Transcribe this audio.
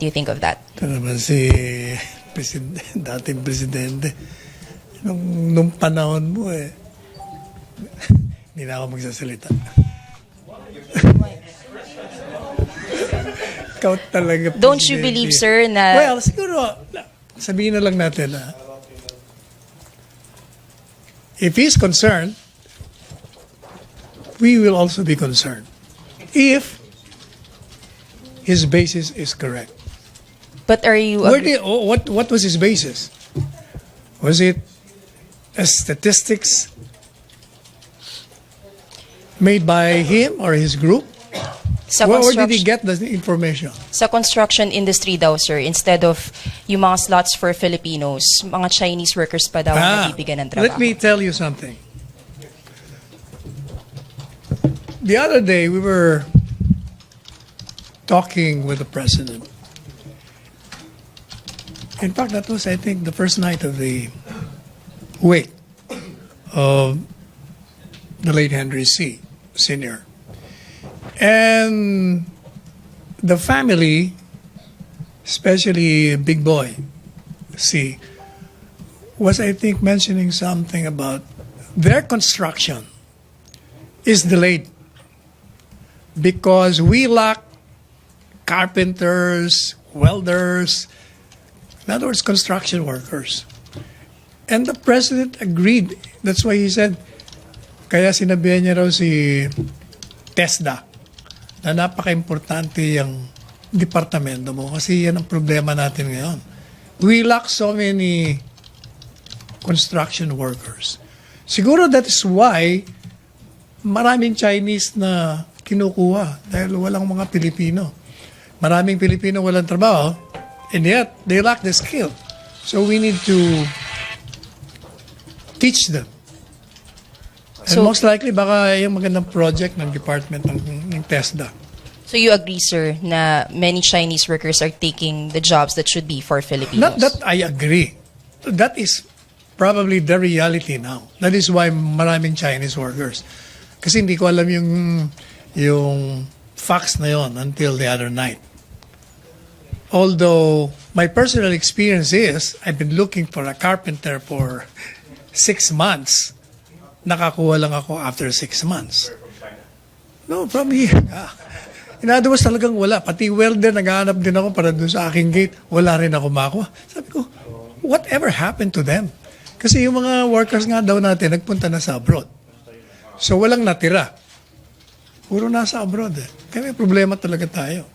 do you think of that? Ito naman si dating presidente. Nung panahon mo hindi na ako magsasalita. Ikaw talaga, Don't you presidente. believe, sir, na... Well, siguro, sabihin na lang natin if he's concerned, we will also be concerned. If his basis is correct. But are you... What was his basis? Was it statistics made by him or his group? Where did he get the information? Sa construction industry daw, sir, instead of yung mga slots for Filipinos, mga Chinese workers pa daw ang nabibigyan ng trabaho. Let me tell you something. The other day, we were talking with the president. In fact, that was, I think, the first night of the wake of the late Henry C. Sr. And the family, especially Big Boy C, was, I think, mentioning something about their construction is delayed because we lack carpenters, welders, in other words, construction workers. And the president agreed. That's why he said, kaya sinabihan niya raw si TESDA na napaka-importante yung departamento mo kasi yan ang problema natin ngayon. We lack so many construction workers. Siguro that is why maraming Chinese na kinukuha dahil walang mga Pilipino. Maraming Pilipino walang trabaho and yet they lack the skill. So we need to teach them. And So, most likely, baka yung magandang project ng department ng TESDA. so you agree, sir, na many Chinese workers are taking the jobs that should be for Filipinos? Not that I agree. That is probably the reality now. That is why maraming Chinese workers. Kasi hindi ko alam yung facts na yon until the other night. Although, my personal experience is, I've been looking for a carpenter for 6 months. Nakakuha lang ako after 6 months. No, from here. In other words, talagang wala. Pati welder, naghahanap din ako para doon sa aking gate. Wala rin ako makuha. Sabi ko, whatever happened to them? Kasi yung mga workers nga daw natin, nagpunta na sa abroad. So, walang natira. Puro nasa abroad. Kaya may problema talaga tayo.